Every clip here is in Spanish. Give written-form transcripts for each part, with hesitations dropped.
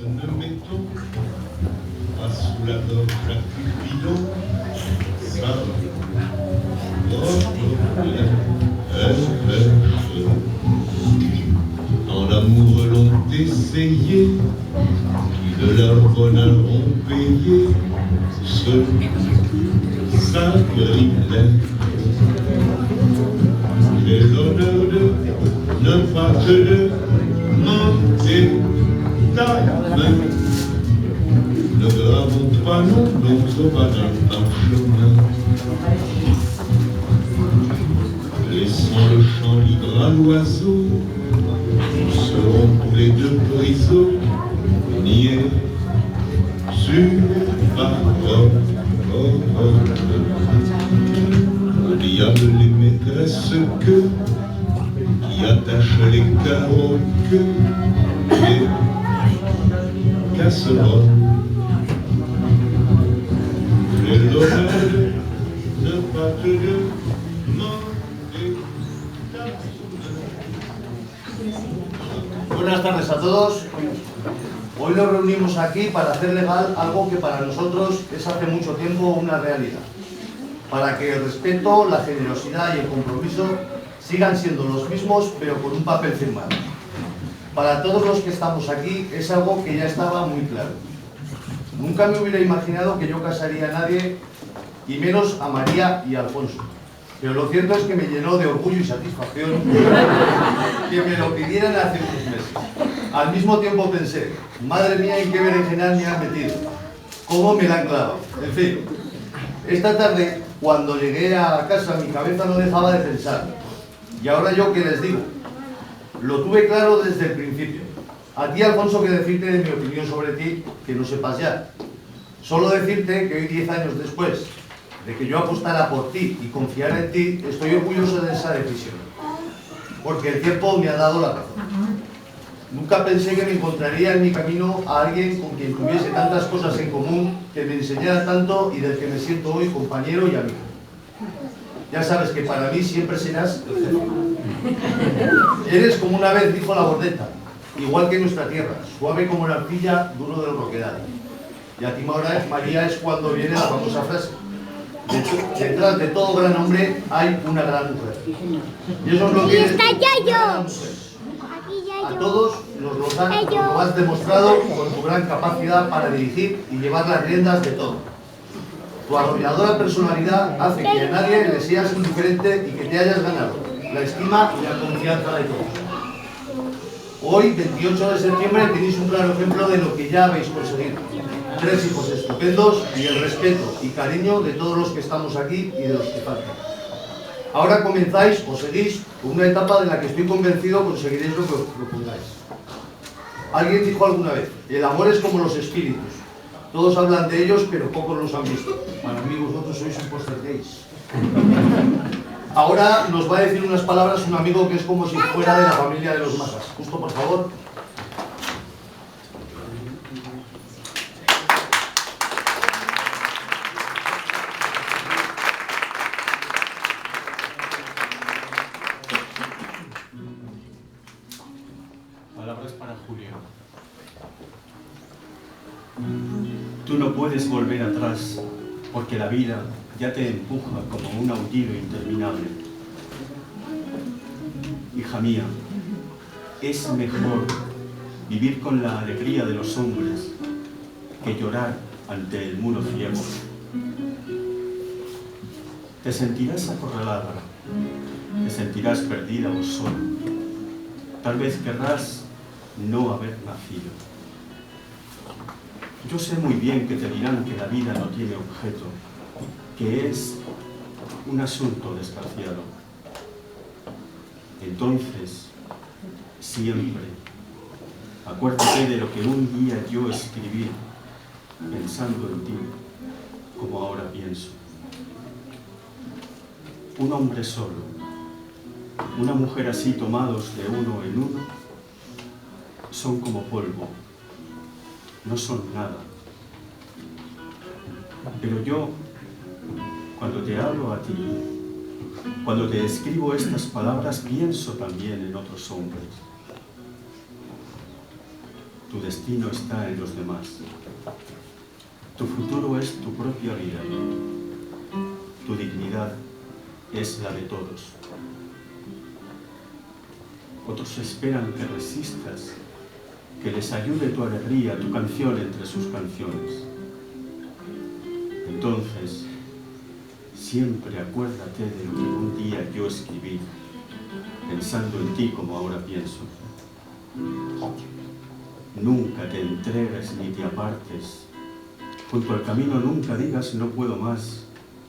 Ne mettons pas sous la gorge à Cupidon, ça dans l'amour l'ont essayé, qui de leur bonheur ont payé ce sacrilège. J'ai l'honneur de ne pas te demander ta main. Ne gravons pas nos noms sauvages par chemin. Laissons le champ libre à l'oiseau, nous serons tous les deux prisonniers sur parole. Le diable les maîtresses que qui attachent les carreaux que les casseroles. J'ai l'honneur de ne pas te demander ta main. Buenas tardes a todos. Hoy nos reunimos aquí para hacer legal algo que para nosotros es hace mucho tiempo una realidad. Para que el respeto, la generosidad y el compromiso sigan siendo los mismos, pero con un papel firmado. Para todos los que estamos aquí es algo que ya estaba muy claro. Nunca me hubiera imaginado que yo casaría a nadie, y menos a María y a Alfonso. Pero lo cierto es que me llenó de orgullo y satisfacción que me lo pidieran hace unos meses. Al mismo tiempo pensé, madre mía, en qué berenjenal me han metido. ¿Cómo me la han clavado? En fin, esta tarde, cuando llegué a casa, mi cabeza no dejaba de pensar. Y ahora yo, ¿qué les digo? Lo tuve claro desde el principio. A ti, Alfonso, que decirte de mi opinión sobre ti, que no sepas ya. Solo decirte que hoy, 10 años después de que yo apostara por ti y confiara en ti, estoy orgulloso de esa decisión. Porque el tiempo me ha dado la razón. Nunca pensé que me encontraría en mi camino a alguien con quien tuviese tantas cosas en común, que me enseñara tanto y del que me siento hoy compañero y amigo. Ya sabes que para mí siempre serás el jefe. Eres, como una vez dijo la Bordeta, igual que nuestra tierra, suave como la arcilla, duro del roquedal. Y a ti, María, es cuando viene la famosa frase. Detrás de todo gran hombre hay una gran mujer. Y eso es lo que es una gran mujer. A todos nos lo has demostrado con tu gran capacidad para dirigir y llevar las riendas de todo. Tu arrolladora personalidad hace que a nadie le seas indiferente y que te hayas ganado la estima y la confianza de todos. Hoy, 28 de septiembre, tenéis un claro ejemplo de lo que ya habéis conseguido. 3 hijos estupendos y el respeto y cariño de todos los que estamos aquí y de los que faltan. Ahora comenzáis o seguís una etapa de la que estoy convencido conseguiréis lo que os propongáis. Alguien dijo alguna vez, el amor es como los espíritus. Todos hablan de ellos, pero pocos los han visto. Para mí vosotros sois un poltergeist. Ahora nos va a decir unas palabras un amigo que es como si fuera de la familia de los Mazas. Justo, por favor. Palabras para Julio. Tú no puedes volver atrás, porque la vida ya te empuja como un aullido interminable. Hija mía, es mejor vivir con la alegría de los hombres que llorar ante el muro ciego. Te sentirás acorralada, te sentirás perdida o sola. Tal vez querrás no haber nacido. Yo sé muy bien que te dirán que la vida no tiene objeto, que es un asunto desgraciado. Entonces, siempre, acuérdate de lo que un día yo escribí, pensando en ti, como ahora pienso. Un hombre solo, una mujer así tomados de uno en uno, son como polvo, no son nada. Pero yo, cuando te hablo a ti, Cuando te escribo estas palabras, pienso también en otros hombres. Tu destino está en los demás. Tu futuro es tu propia vida. Tu dignidad es la de todos. Otros esperan que resistas, que les ayude tu alegría, tu canción entre sus canciones. Entonces, siempre acuérdate de lo que un día yo escribí, pensando en ti como ahora pienso. Nunca te entregues ni te apartes. Junto al camino nunca digas no puedo más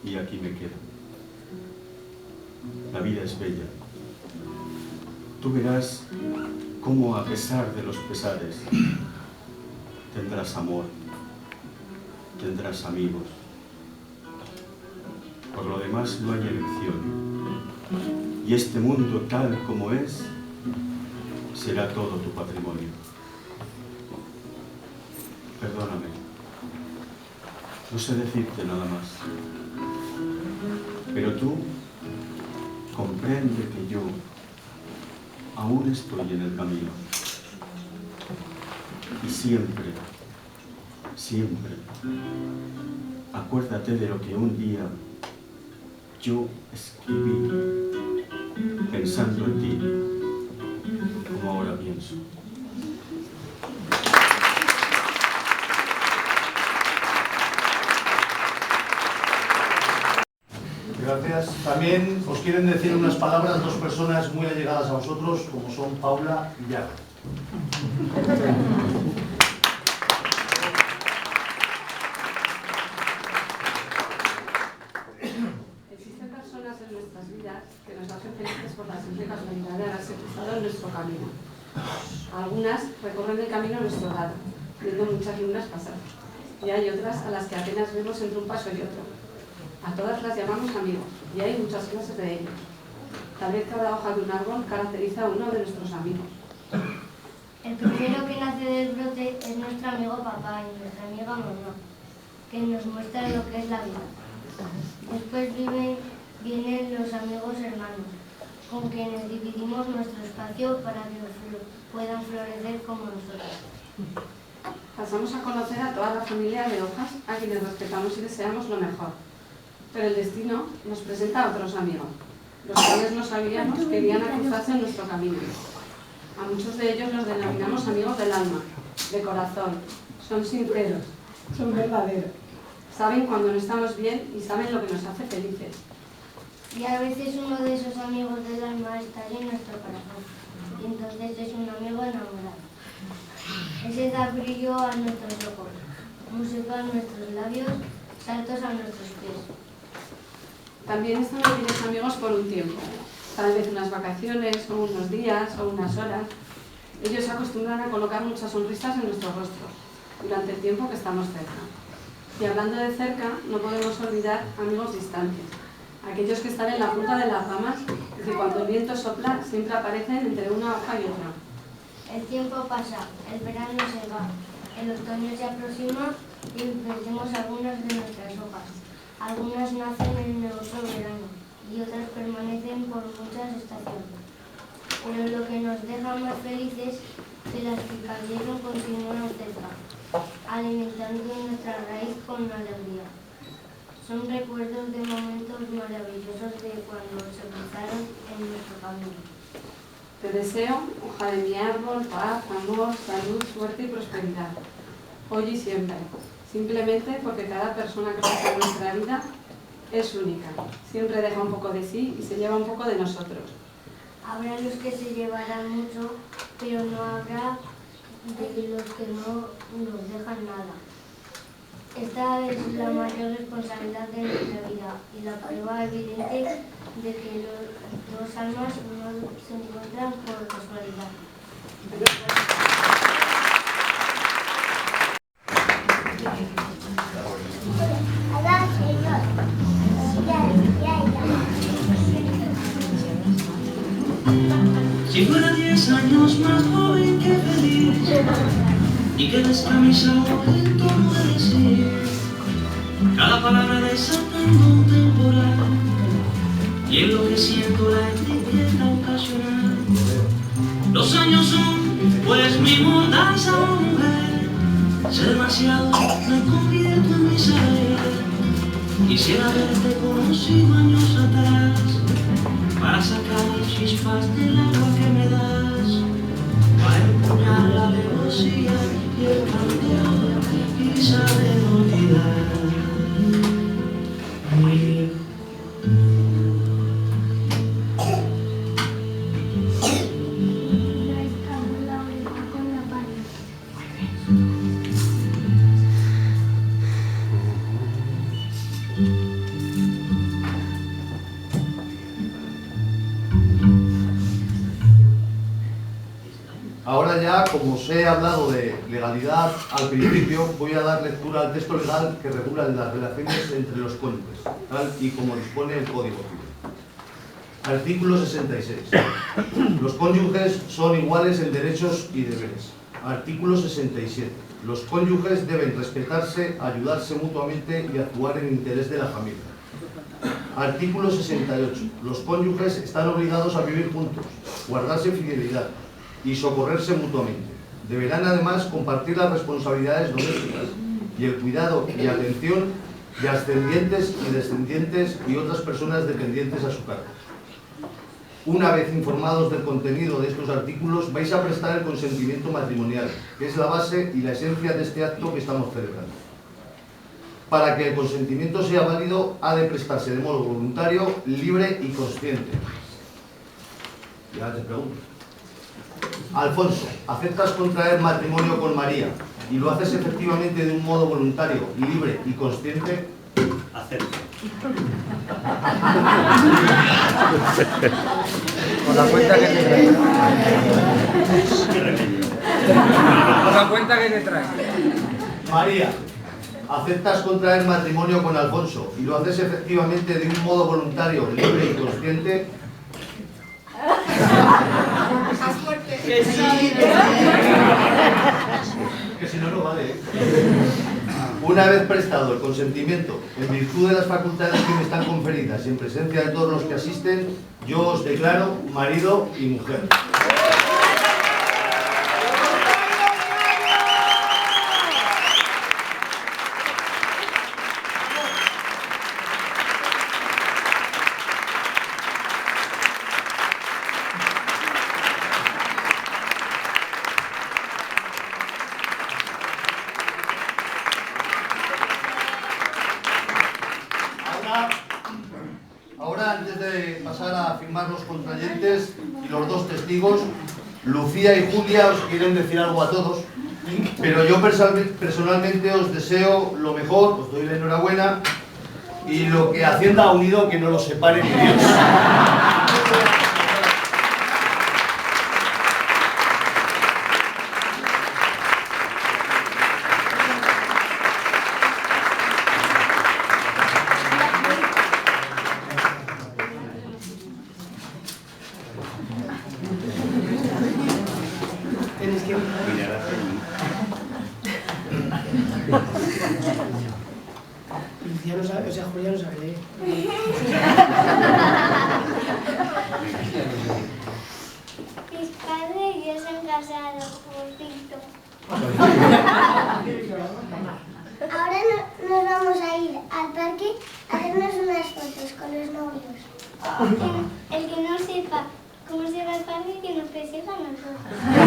y aquí me quedo. La vida es bella. Tú verás cómo a pesar de los pesares tendrás amor, tendrás amigos. Por lo demás no hay elección. Y este mundo tal como es será todo tu patrimonio. Perdóname. No sé decirte nada más. Pero tú comprende que yo aún estoy en el camino. Y siempre, siempre, acuérdate de lo que un día yo escribí pensando en ti, como ahora pienso. Gracias. También os quieren decir unas palabras dos personas muy allegadas a vosotros, como son Paula y Yago. Existen personas en nuestras vidas que nos hacen felices por la simple casualidad de haberse cruzado en nuestro camino. Algunas recorren el camino a nuestro lado, viendo muchas lunas pasar, y hay otras a las que apenas vemos entre un paso y otro. A todas las llamamos amigos, y hay muchas clases de ellos. Tal vez cada hoja de un árbol caracteriza a uno de nuestros amigos. El primero que nace del brote es nuestro amigo papá y nuestra amiga mamá, que nos muestra lo que es la vida. Después vienen los amigos hermanos, con quienes dividimos nuestro espacio para que puedan florecer como nosotros. Pasamos a conocer a toda la familia de hojas, a quienes respetamos y deseamos lo mejor. Pero el destino nos presenta a otros amigos, los cuales no sabíamos que irían a cruzarse en nuestro camino. A muchos de ellos los denominamos amigos del alma, de corazón. Son sinceros, son verdaderos. Saben cuando no estamos bien y saben lo que nos hace felices. Y a veces uno de esos amigos del alma está en nuestro corazón, y entonces es un amigo enamorado. Ese da brillo a nuestros ojos, música a nuestros labios, saltos a nuestros pies. También están aquellos amigos por un tiempo, tal vez unas vacaciones, o unos días, o unas horas. Ellos se acostumbran a colocar muchas sonrisas en nuestro rostro durante el tiempo que estamos cerca. Y hablando de cerca, no podemos olvidar amigos distantes, aquellos que están en la punta de las ramas y que cuando el viento sopla siempre aparecen entre una hoja y otra. El tiempo pasa, el verano se va, el otoño se aproxima y perdemos algunas de nuestras hojas. Algunas nacen en el otro verano y otras permanecen por muchas estaciones. Pero lo que nos deja más felices es que las que cayeron continúan cerca, alimentando nuestra raíz con alegría. Son recuerdos de momentos maravillosos de cuando se cruzaron en nuestro camino. Te deseo, hoja de mi árbol, paz, amor, salud, suerte y prosperidad, hoy y siempre. Simplemente porque cada persona que pasa en nuestra vida es única. Siempre deja un poco de sí y se lleva un poco de nosotros. Habrá los que se llevarán mucho, pero no habrá de los que no nos dejan nada. Esta es la mayor responsabilidad de nuestra vida y la prueba evidente de que los dos almas no se encuentran por casualidad. Si fuera 10 años más joven que feliz y que descamisa en torno de sí, cada palabra desatando un temporal y en lo que siento la etiqueta ocasional. Los años son pues mi mordaza, mujer, sé demasiado, me convierto en miseria. Quisiera haberte conocido años atrás para sacar chispas del agua que me das, para empuñar la alevosía y el candeo y saber olvidar. Ahora ya, como os he hablado de legalidad al principio, voy a dar lectura al texto legal que regula las relaciones entre los cónyuges, tal y como dispone el Código Civil. Artículo 66. Los cónyuges son iguales en derechos y deberes. Artículo 67. Los cónyuges deben respetarse, ayudarse mutuamente y actuar en interés de la familia. Artículo 68. Los cónyuges están obligados a vivir juntos, guardarse fidelidad y socorrerse mutuamente. Deberán además compartir las responsabilidades domésticas y el cuidado y atención de ascendientes y descendientes y otras personas dependientes a su cargo. Una vez informados del contenido de estos artículos, vais a prestar el consentimiento matrimonial, que es la base y la esencia de este acto que estamos celebrando. Para que el consentimiento sea válido, ha de prestarse de modo voluntario, libre y consciente. Ya te pregunto. Alfonso, ¿aceptas contraer matrimonio con María y lo haces efectivamente de un modo voluntario, libre y consciente? Acepto. Con la cuenta que te trae. ¿Qué remedio? Con la cuenta que te trae. María, ¿aceptas contraer matrimonio con Alfonso y lo haces efectivamente de un modo voluntario, libre y consciente? Que sí. Que si no, no vale. Una vez prestado el consentimiento, en virtud de las facultades que me están conferidas y en presencia de todos los que asisten, yo os declaro marido y mujer. Ahora, antes de pasar a firmar los contrayentes y los dos testigos, Lucía y Julia os quieren decir algo a todos, pero yo personalmente os deseo lo mejor, os doy la enhorabuena y lo que Hacienda ha unido que no los separe ni Dios. Lucía no sabe, o sea, Julia no sabe leer. Mis padres y yo se han casado, poquito. Ahora nos vamos a ir al parque a hacernos unas fotos con los novios. El que no sepa cómo se va al parque, que nos persiga a nosotros.